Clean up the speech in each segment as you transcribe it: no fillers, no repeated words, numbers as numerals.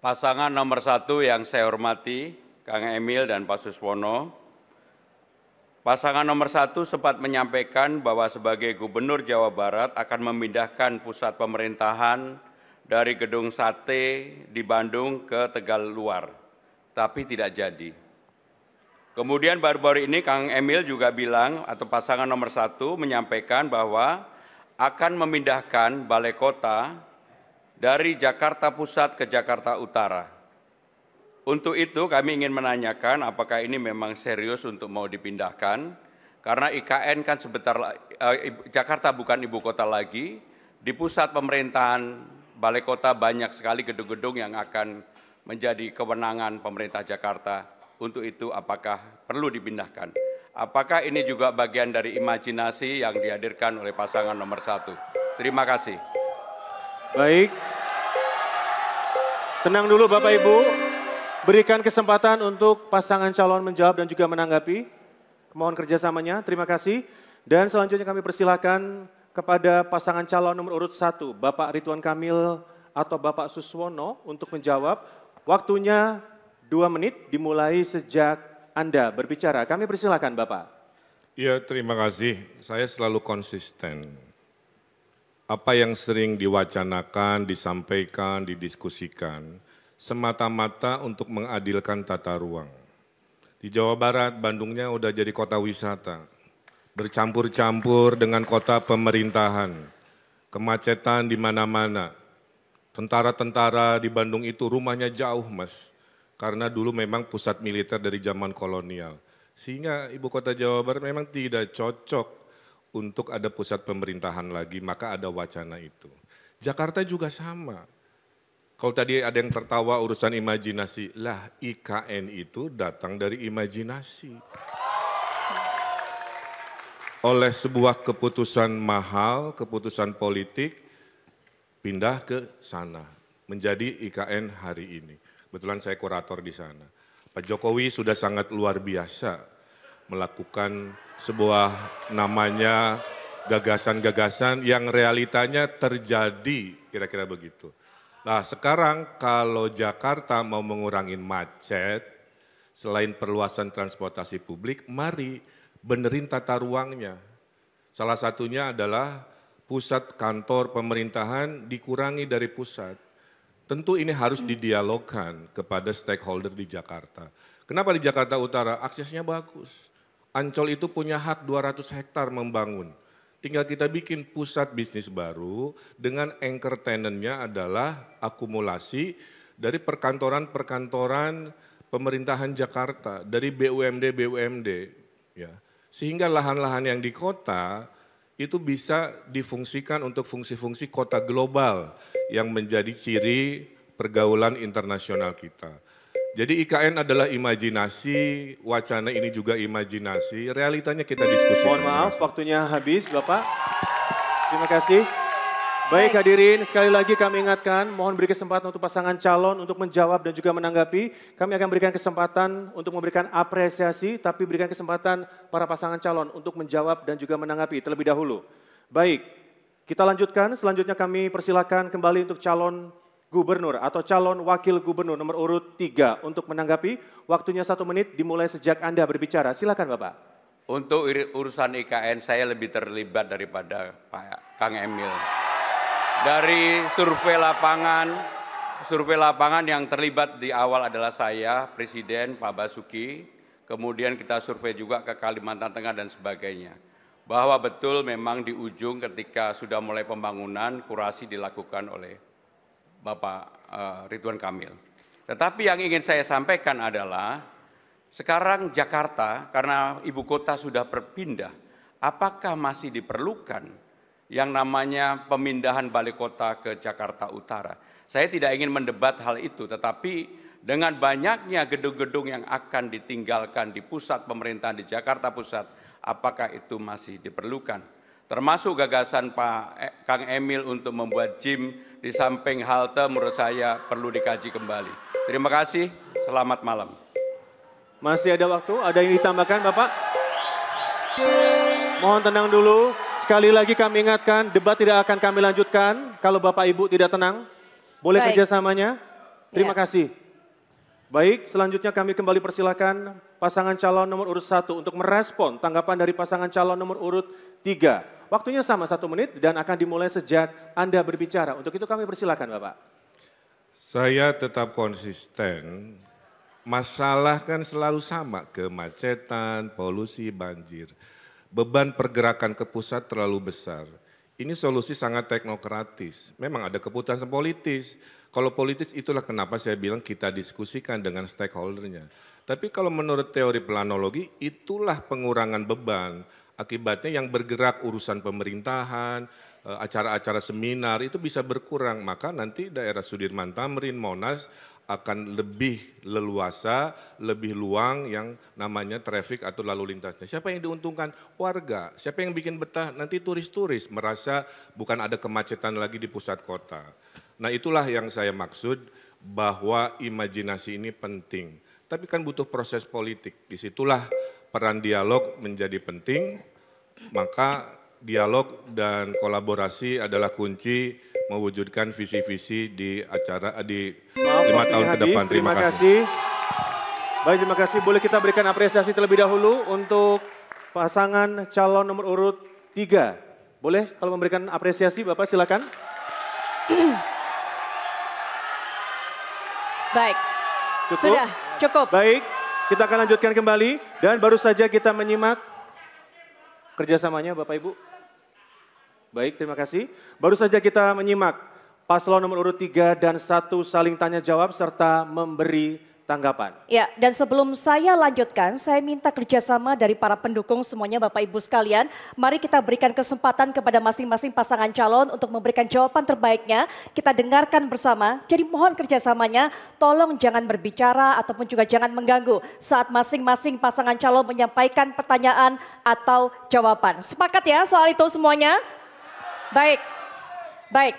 Pasangan nomor 1 yang saya hormati, Kang Emil dan Pak Suswono. Pasangan nomor 1 sempat menyampaikan bahwa sebagai Gubernur Jawa Barat akan memindahkan pusat pemerintahan dari Gedung Sate di Bandung ke Tegal Luar, tapi tidak jadi. Kemudian baru-baru ini Kang Emil juga bilang, atau pasangan nomor 1 menyampaikan bahwa akan memindahkan Balai Kota dari Jakarta Pusat ke Jakarta Utara. Untuk itu kami ingin menanyakan apakah ini memang serius untuk mau dipindahkan, karena IKN kan Jakarta bukan ibu kota lagi, di pusat pemerintahan Balai Kota banyak sekali gedung-gedung yang akan menjadi kewenangan pemerintah Jakarta. Untuk itu apakah perlu dipindahkan? Apakah ini juga bagian dari imajinasi yang dihadirkan oleh pasangan nomor 1? Terima kasih. Baik, tenang dulu Bapak Ibu, berikan kesempatan untuk pasangan calon menjawab dan juga menanggapi. Mohon kerjasamanya, terima kasih. Dan selanjutnya kami persilakan kepada pasangan calon nomor urut 1, Bapak Ridwan Kamil atau Bapak Suswono untuk menjawab. Waktunya 2 menit dimulai sejak Anda berbicara. Kami persilakan Bapak. Ya, terima kasih. Saya selalu konsisten. Apa yang sering diwacanakan, disampaikan, didiskusikan, semata-mata untuk mengadilkan tata ruang. Di Jawa Barat, Bandungnya udah jadi kota wisata, bercampur-campur dengan kota pemerintahan, kemacetan di mana-mana. Tentara-tentara di Bandung itu rumahnya jauh, Mas, karena dulu memang pusat militer dari zaman kolonial. Sehingga ibu kota Jawa Barat memang tidak cocok untuk ada pusat pemerintahan lagi, maka ada wacana itu. Jakarta juga sama. Kalau tadi ada yang tertawa urusan imajinasi, lah IKN itu datang dari imajinasi. Oleh sebuah keputusan mahal, keputusan politik, pindah ke sana, menjadi IKN hari ini. Kebetulan saya kurator di sana. Pak Jokowi sudah sangat luar biasa melakukan sebuah namanya gagasan-gagasan yang realitanya terjadi, kira-kira begitu. Nah sekarang kalau Jakarta mau mengurangi macet, selain perluasan transportasi publik, mari benerin tata ruangnya. Salah satunya adalah pusat kantor pemerintahan dikurangi dari pusat. Tentu ini harus didialogkan kepada stakeholder di Jakarta. Kenapa di Jakarta Utara? Aksesnya bagus. Ancol itu punya hak 200 hektar membangun. Tinggal kita bikin pusat bisnis baru dengan anchor tenant-nya adalah akumulasi dari perkantoran-perkantoran pemerintahan Jakarta, dari BUMD-BUMD. Ya. Sehingga lahan-lahan yang di kota itu bisa difungsikan untuk fungsi-fungsi kota global yang menjadi ciri pergaulan internasional kita. Jadi IKN adalah imajinasi, wacana ini juga imajinasi, realitanya kita diskusikan. Mohon maaf, waktunya habis Bapak. Terima kasih. Baik hadirin, sekali lagi kami ingatkan, mohon beri kesempatan untuk pasangan calon untuk menjawab dan juga menanggapi. Kami akan berikan kesempatan untuk memberikan apresiasi, tapi berikan kesempatan para pasangan calon untuk menjawab dan juga menanggapi terlebih dahulu. Baik, kita lanjutkan, selanjutnya kami persilakan kembali untuk calon Gubernur atau calon Wakil Gubernur nomor urut 3 untuk menanggapi. Waktunya 1 menit dimulai sejak Anda berbicara. Silakan Bapak. Untuk urusan IKN saya lebih terlibat daripada Pak Kang Emil. Dari survei lapangan yang terlibat di awal adalah saya, Presiden Pak Basuki, kemudian kita survei juga ke Kalimantan Tengah dan sebagainya. Bahwa betul memang di ujung ketika sudah mulai pembangunan, kurasi dilakukan oleh Bapak Ridwan Kamil. Tetapi yang ingin saya sampaikan adalah sekarang Jakarta karena ibu kota sudah berpindah, apakah masih diperlukan yang namanya pemindahan balai kota ke Jakarta Utara? Saya tidak ingin mendebat hal itu, tetapi dengan banyaknya gedung-gedung yang akan ditinggalkan di pusat pemerintahan di Jakarta Pusat, apakah itu masih diperlukan? Termasuk gagasan Pak Kang Emil untuk membuat gym di samping halte menurut saya perlu dikaji kembali. Terima kasih, selamat malam. Masih ada waktu, ada yang ditambahkan Bapak? Mohon tenang dulu, sekali lagi kami ingatkan debat tidak akan kami lanjutkan kalau Bapak Ibu tidak tenang. Boleh kerjasamanya? Terima Ya. kasih. Baik, selanjutnya kami kembali persilakan pasangan calon nomor urut 1 untuk merespon tanggapan dari pasangan calon nomor urut 3. Waktunya sama 1 menit dan akan dimulai sejak Anda berbicara. Untuk itu kami persilakan Bapak. Saya tetap konsisten, masalah kan selalu sama, kemacetan, polusi, banjir. Beban pergerakan ke pusat terlalu besar. Ini solusi sangat teknokratis, memang ada keputusan politis. Kalau politis itulah kenapa saya bilang kita diskusikan dengan stakeholdernya. Tapi kalau menurut teori planologi itulah pengurangan beban. Akibatnya yang bergerak urusan pemerintahan, acara-acara seminar itu bisa berkurang. Maka nanti daerah Sudirman Tamrin, Monas akan lebih leluasa, lebih luang yang namanya traffic atau lalu lintasnya. Siapa yang diuntungkan? Warga. Siapa yang bikin betah? Nanti turis-turis merasa bukan ada kemacetan lagi di pusat kota. Nah itulah yang saya maksud bahwa imajinasi ini penting. Tapi kan butuh proses politik. Disitulah peran dialog menjadi penting, maka dialog dan kolaborasi adalah kunci mewujudkan visi-visi di acara di 5 tahun ke depan. Terima kasih. Baik, terima kasih. Boleh kita berikan apresiasi terlebih dahulu untuk pasangan calon nomor urut 3. Boleh kalau memberikan apresiasi Bapak silakan. Baik. Cukup? Sudah, cukup. Baik, kita akan lanjutkan kembali dan baru saja kita menyimak kerjasamanya Bapak Ibu. Baik, terima kasih. Baru saja kita menyimak paslon nomor urut 3 dan 1 saling tanya jawab serta memberi tanggapan. Ya, dan sebelum saya lanjutkan, saya minta kerjasama dari para pendukung semuanya Bapak Ibu sekalian. Mari kita berikan kesempatan kepada masing-masing pasangan calon untuk memberikan jawaban terbaiknya. Kita dengarkan bersama, jadi mohon kerjasamanya, tolong jangan berbicara ataupun juga jangan mengganggu saat masing-masing pasangan calon menyampaikan pertanyaan atau jawaban. Sepakat ya soal itu semuanya? Baik, baik.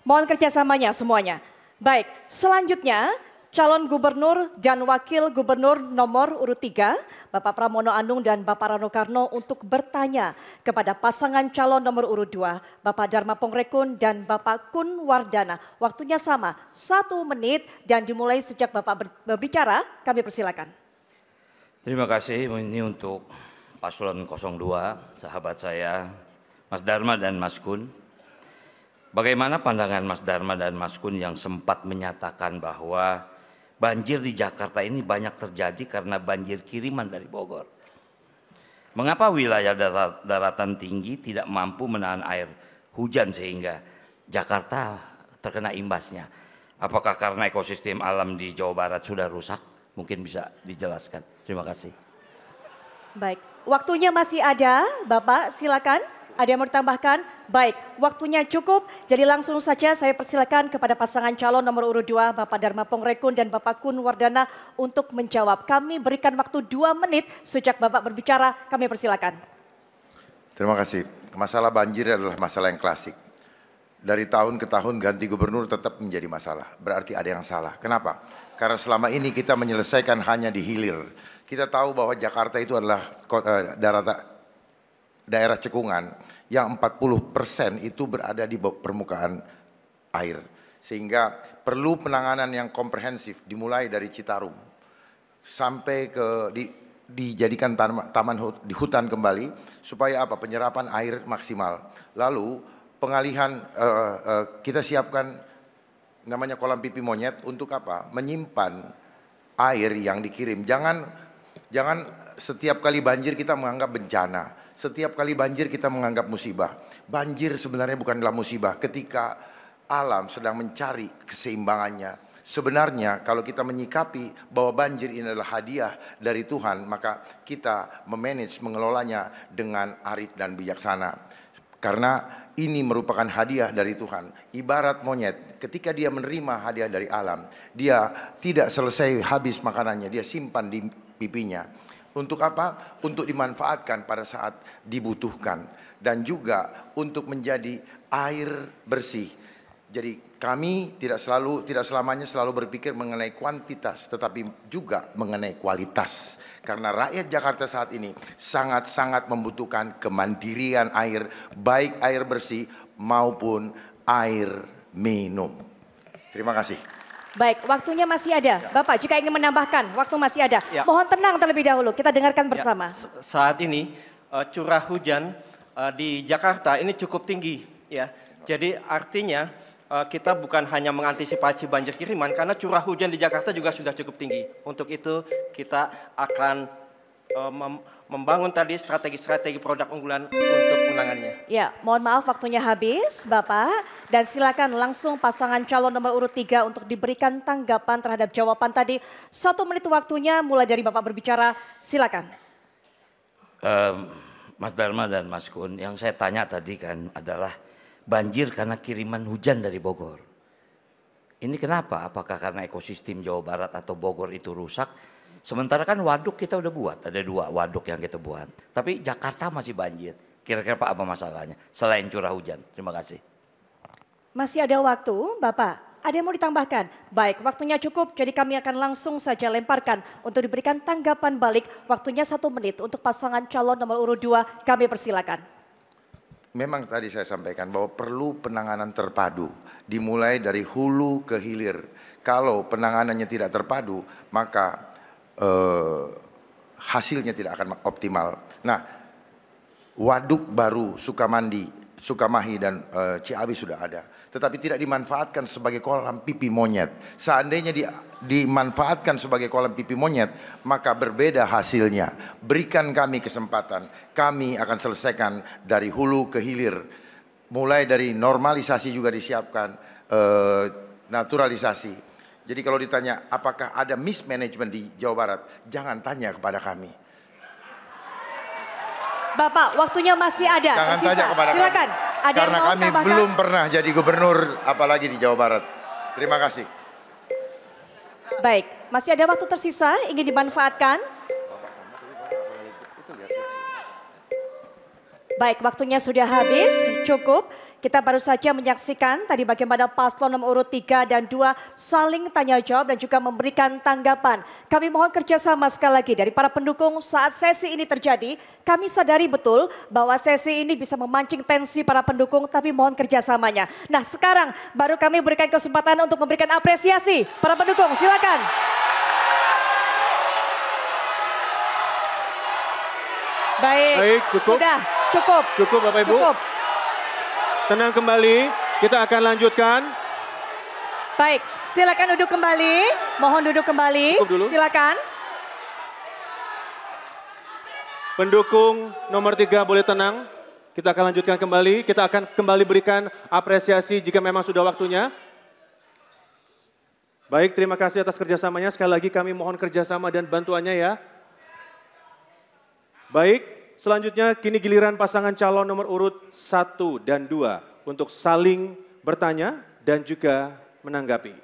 Mohon kerjasamanya semuanya. Baik, selanjutnya calon gubernur dan wakil gubernur nomor urut 3, Bapak Pramono Anung dan Bapak Rano Karno untuk bertanya kepada pasangan calon nomor urut 2, Bapak Dharma Pongrekun dan Bapak Kun Wardana. Waktunya sama, 1 menit dan dimulai sejak Bapak berbicara, kami persilakan. Terima kasih, ini untuk paslon 02, sahabat saya, Mas Dharma dan Mas Kun. Bagaimana pandangan Mas Dharma dan Mas Kun yang sempat menyatakan bahwa banjir di Jakarta ini banyak terjadi karena banjir kiriman dari Bogor. Mengapa wilayah daratan tinggi tidak mampu menahan air hujan sehingga Jakarta terkena imbasnya? Apakah karena ekosistem alam di Jawa Barat sudah rusak? Mungkin bisa dijelaskan. Terima kasih. Baik, waktunya masih ada, Bapak silakan. Ada yang mau ditambahkan? Baik, waktunya cukup. Jadi langsung saja saya persilakan kepada pasangan calon nomor urut 2, Bapak Dharma Pongrekun dan Bapak Kun Wardana untuk menjawab. Kami berikan waktu 2 menit sejak Bapak berbicara, kami persilakan. Terima kasih. Masalah banjir adalah masalah yang klasik. Dari tahun ke tahun ganti gubernur tetap menjadi masalah. Berarti ada yang salah. Kenapa? Karena selama ini kita menyelesaikan hanya di hilir. Kita tahu bahwa Jakarta itu adalah daerah cekungan yang 40% itu berada di permukaan air. Sehingga perlu penanganan yang komprehensif dimulai dari Citarum sampai ke dijadikan taman di hutan kembali supaya apa? Penyerapan air maksimal. Lalu pengalihan kita siapkan namanya kolam pipi monyet untuk apa? Menyimpan air yang dikirim. Jangan setiap kali banjir kita menganggap bencana. Setiap kali banjir kita menganggap musibah. Banjir sebenarnya bukanlah musibah ketika alam sedang mencari keseimbangannya. Sebenarnya kalau kita menyikapi bahwa banjir ini adalah hadiah dari Tuhan, maka kita mengelolanya dengan arif dan bijaksana. Karena ini merupakan hadiah dari Tuhan. Ibarat monyet, ketika dia menerima hadiah dari alam, dia tidak selesai habis makanannya, dia simpan di pipinya. Untuk apa? Untuk dimanfaatkan pada saat dibutuhkan. Dan juga untuk menjadi air bersih. Jadi kami tidak selamanya selalu berpikir mengenai kuantitas, tetapi juga mengenai kualitas. Karena rakyat Jakarta saat ini sangat-sangat membutuhkan kemandirian air, baik air bersih maupun air minum. Terima kasih. Baik, waktunya masih ada. Bapak jika ingin menambahkan, waktu masih ada. Ya. Mohon tenang terlebih dahulu, kita dengarkan bersama. Saat ini curah hujan di Jakarta ini cukup tinggi, ya. Jadi artinya kita bukan hanya mengantisipasi banjir kiriman karena curah hujan di Jakarta juga sudah cukup tinggi. Untuk itu kita akan membangun tadi strategi-strategi produk unggulan untuk menanganinya. Ya, mohon maaf waktunya habis Bapak. Dan silakan langsung pasangan calon nomor urut 3 untuk diberikan tanggapan terhadap jawaban tadi. 1 menit waktunya mulai dari Bapak berbicara, silakan. Mas Dharma dan Mas Kun, yang saya tanya tadi kan adalah banjir karena kiriman hujan dari Bogor. Ini kenapa? Apakah karena ekosistem Jawa Barat atau Bogor itu rusak? Sementara kan waduk kita udah buat, ada 2 waduk yang kita buat. Tapi Jakarta masih banjir. Kira-kira Pak apa masalahnya selain curah hujan? Terima kasih. Masih ada waktu, Bapak. Ada yang mau ditambahkan? Baik, waktunya cukup, jadi kami akan langsung saja lemparkan untuk diberikan tanggapan balik. Waktunya 1 menit untuk pasangan calon nomor urut 2, kami persilakan. Memang tadi saya sampaikan bahwa perlu penanganan terpadu, dimulai dari hulu ke hilir. Kalau penanganannya tidak terpadu, maka hasilnya tidak akan optimal. Nah, waduk baru Sukamandi, Sukamahi dan Ciawi sudah ada, tetapi tidak dimanfaatkan sebagai kolam pipi monyet. Seandainya dimanfaatkan sebagai kolam pipi monyet, maka berbeda hasilnya. Berikan kami kesempatan, kami akan selesaikan dari hulu ke hilir. Mulai dari normalisasi juga disiapkan, naturalisasi. Jadi kalau ditanya apakah ada mismanagement di Jawa Barat, jangan tanya kepada kami. Bapak, waktunya masih ada. Jangan tersisa. tanya kepada silakan. kami. Ada Karena yang mau kami tambahkan? belum pernah jadi gubernur, apalagi di Jawa Barat. Terima kasih. Baik, masih ada waktu tersisa, ingin dimanfaatkan? Baik, waktunya sudah habis, cukup. Kita baru saja menyaksikan tadi bagaimana paslon nomor urut 3 dan 2 saling tanya jawab dan juga memberikan tanggapan. Kami mohon kerjasama sekali lagi dari para pendukung saat sesi ini terjadi. Kami sadari betul bahwa sesi ini bisa memancing tensi para pendukung, tapi mohon kerjasamanya. Nah, sekarang baru kami berikan kesempatan untuk memberikan apresiasi. Para pendukung, silakan. Baik, cukup. Sudah, cukup. Cukup Bapak Ibu. Cukup. Tenang kembali, kita akan lanjutkan. Baik, silakan duduk kembali. Mohon duduk kembali. Cukup dulu. Silakan. Pendukung nomor 3 boleh tenang. Kita akan lanjutkan kembali. Kita akan kembali berikan apresiasi jika memang sudah waktunya. Baik, terima kasih atas kerjasamanya. Sekali lagi kami mohon kerjasama dan bantuannya ya. Baik. Selanjutnya kini giliran pasangan calon nomor urut 1 dan 2 untuk saling bertanya dan juga menanggapi.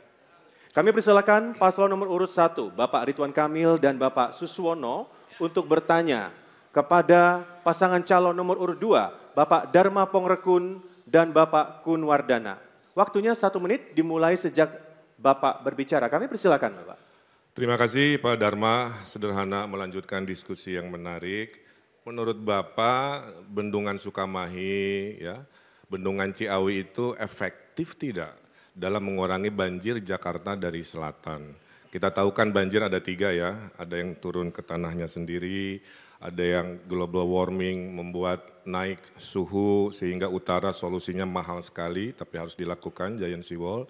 Kami persilakan paslon nomor urut 1, Bapak Ridwan Kamil dan Bapak Suswono untuk bertanya kepada pasangan calon nomor urut 2, Bapak Dharma Pongrekun dan Bapak Kun Wardana. Waktunya 1 menit dimulai sejak Bapak berbicara. Kami persilakan Bapak. Terima kasih Pak Dharma, sederhana melanjutkan diskusi yang menarik. Menurut Bapak, Bendungan Sukamahi, ya, Bendungan Ciawi itu efektif tidak dalam mengurangi banjir Jakarta dari selatan? Kita tahu kan banjir ada 3 ya, ada yang turun ke tanahnya sendiri, ada yang global warming membuat naik suhu sehingga utara solusinya mahal sekali, tapi harus dilakukan giant seawall.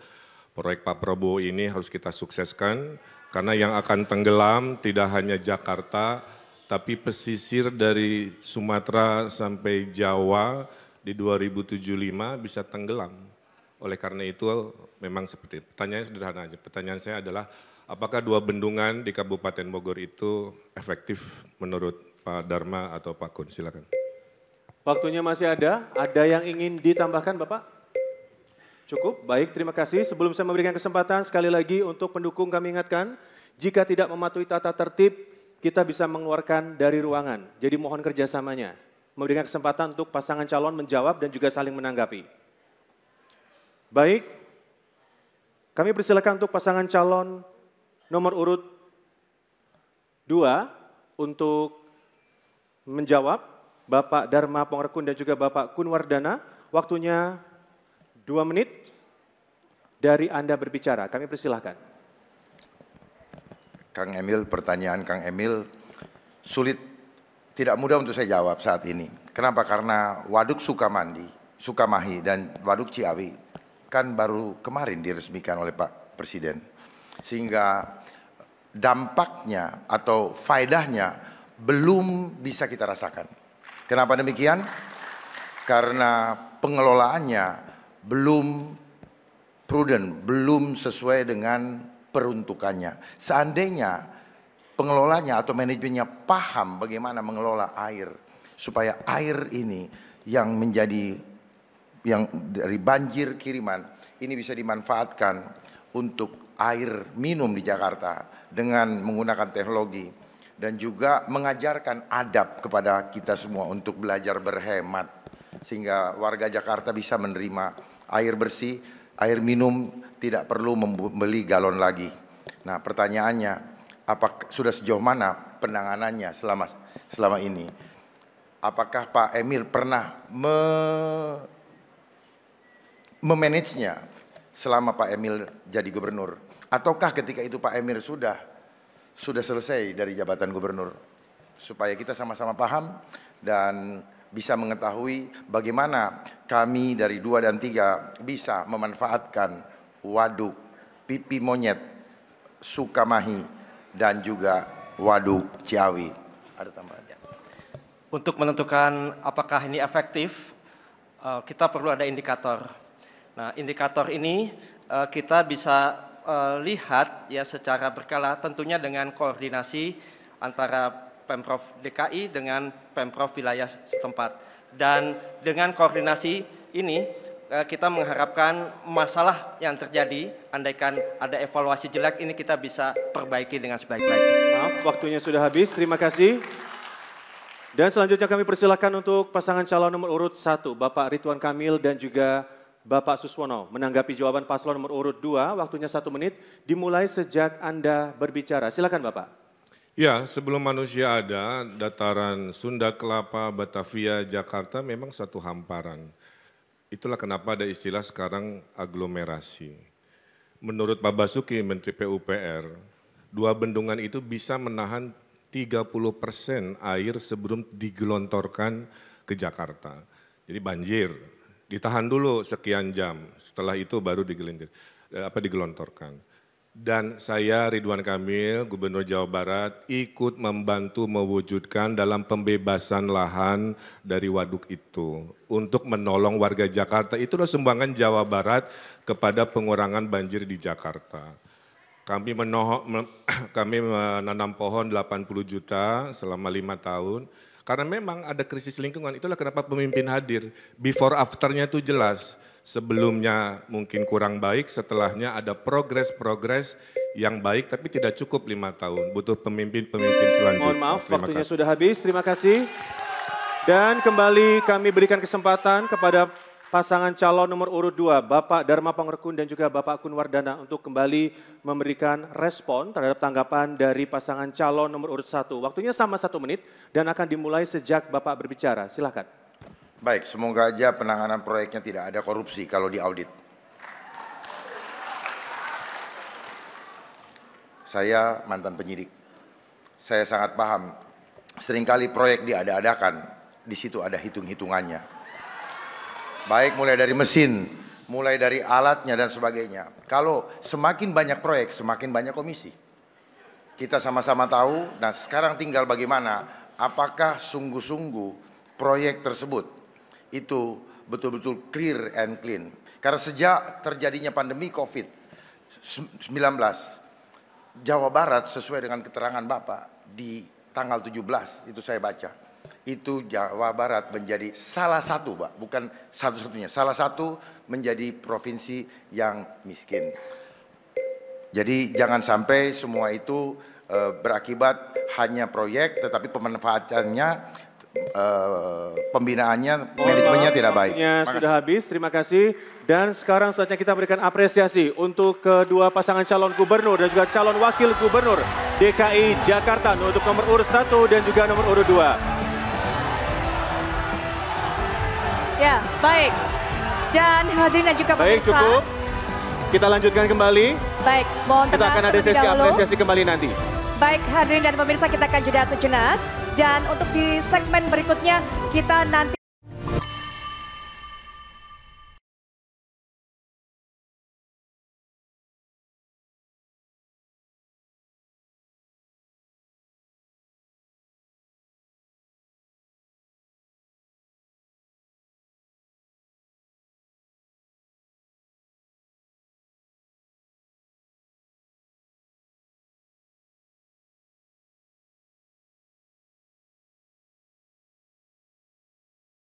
Proyek Pak Prabowo ini harus kita sukseskan karena yang akan tenggelam tidak hanya Jakarta, tapi pesisir dari Sumatera sampai Jawa di 2075 bisa tenggelam. Oleh karena itu memang seperti itu. Pertanyaan sederhana aja. Pertanyaan saya adalah apakah 2 bendungan di Kabupaten Bogor itu efektif menurut Pak Dharma atau Pak Kun? Silakan. Waktunya masih ada. Ada yang ingin ditambahkan Bapak? Cukup, baik terima kasih. Sebelum saya memberikan kesempatan sekali lagi untuk pendukung kami ingatkan, jika tidak mematuhi tata tertib, kita bisa mengeluarkan dari ruangan. Jadi mohon kerjasamanya. Memberikan kesempatan untuk pasangan calon menjawab dan juga saling menanggapi. Baik, kami persilakan untuk pasangan calon nomor urut 2 untuk menjawab. Bapak Dharma Pongrekun dan juga Bapak Kun Wardana. Waktunya 2 menit dari Anda berbicara. Kami persilahkan. Kang Emil, pertanyaan Kang Emil sulit, tidak mudah untuk saya jawab saat ini. Kenapa? Karena Waduk Sukamahi dan Waduk Ciawi kan baru kemarin diresmikan oleh Pak Presiden. Sehingga dampaknya atau faedahnya belum bisa kita rasakan. Kenapa demikian? Karena pengelolaannya belum prudent, belum sesuai dengan peruntukannya. Seandainya pengelolanya atau manajemennya paham bagaimana mengelola air, supaya air ini yang dari banjir kiriman ini bisa dimanfaatkan untuk air minum di Jakarta dengan menggunakan teknologi dan juga mengajarkan adab kepada kita semua untuk belajar berhemat sehingga warga Jakarta bisa menerima air bersih, air minum, tidak perlu membeli galon lagi. Nah, pertanyaannya, sudah sejauh mana penanganannya selama ini? Apakah Pak Emil pernah memanagenya selama Pak Emil jadi gubernur? Ataukah ketika itu Pak Emil sudah selesai dari jabatan gubernur? Supaya kita sama-sama paham dan bisa mengetahui bagaimana kami dari 2 dan 3 bisa memanfaatkan waduk Pipi Monyet, Sukamahi, dan juga waduk Ciawi. Ada tambahan? Untuk menentukan apakah ini efektif, kita perlu ada indikator. Nah, indikator ini kita bisa lihat ya secara berkala, tentunya dengan koordinasi antara Pemprov DKI dengan Pemprov wilayah setempat. Dan dengan koordinasi ini kita mengharapkan masalah yang terjadi, andaikan ada evaluasi jelek, ini kita bisa perbaiki dengan sebaik-baiknya. Maaf, waktunya sudah habis. Terima kasih. Dan selanjutnya kami persilakan untuk pasangan calon nomor urut 1, Bapak Ridwan Kamil dan juga Bapak Suswono. Menanggapi jawaban paslon nomor urut 2, waktunya 1 menit, dimulai sejak Anda berbicara. Silakan Bapak. Ya, sebelum manusia ada, dataran Sunda Kelapa, Batavia, Jakarta memang satu hamparan. Itulah kenapa ada istilah sekarang aglomerasi. Menurut Pak Basuki, Menteri PUPR, 2 bendungan itu bisa menahan 30% air sebelum digelontorkan ke Jakarta. Jadi banjir, ditahan dulu sekian jam, setelah itu baru digelontorkan. Dan saya Ridwan Kamil, Gubernur Jawa Barat, ikut membantu mewujudkan dalam pembebasan lahan dari waduk itu. Untuk menolong warga Jakarta, itulah sumbangan Jawa Barat kepada pengurangan banjir di Jakarta. Kami menanam pohon 80 juta selama 5 tahun. Karena memang ada krisis lingkungan, itulah kenapa pemimpin hadir. Before afternya itu jelas. Sebelumnya mungkin kurang baik, setelahnya ada progres yang baik, tapi tidak cukup 5 tahun. Butuh pemimpin-pemimpin selanjutnya. Mohon maaf, waktunya sudah habis. Terima kasih. Dan kembali kami berikan kesempatan kepada pasangan calon nomor urut 2, Bapak Dharma Pangrekun dan juga Bapak Kun Wardana untuk kembali memberikan respon terhadap tanggapan dari pasangan calon nomor urut 1. Waktunya sama 1 menit dan akan dimulai sejak Bapak berbicara. Silakan. Baik, semoga aja penanganan proyeknya tidak ada korupsi kalau diaudit. Saya mantan penyidik. Saya sangat paham. Seringkali proyek diada-adakan, di situ ada hitung-hitungannya. Baik mulai dari mesin, mulai dari alatnya dan sebagainya. Kalau semakin banyak proyek, semakin banyak komisi. Kita sama-sama tahu, nah sekarang tinggal bagaimana, apakah sungguh-sungguh proyek tersebut itu betul-betul clear and clean. Karena sejak terjadinya pandemi COVID-19, Jawa Barat sesuai dengan keterangan Bapak di tanggal 17, itu saya baca. Itu Jawa Barat menjadi salah satu, Pak, bukan satu-satunya, salah satu menjadi provinsi yang miskin. Jadi jangan sampai semua itu berakibat hanya proyek, tetapi pemanfaatannya, pembinaannya, manajemennya tidak baik. Sudah habis, terima kasih. Dan sekarang saatnya kita berikan apresiasi untuk kedua pasangan calon gubernur dan juga calon wakil gubernur DKI Jakarta untuk nomor urut 1 dan juga nomor urut 2. Ya, baik. Dan hadirin dan juga pemirsa. Baik, cukup. Kita lanjutkan kembali. Baik, mohon tenang. Kita akan ada sesi apresiasi kembali nanti. Baik hadirin dan pemirsa, kita akan jeda sejenak. Dan untuk di segmen berikutnya kita nanti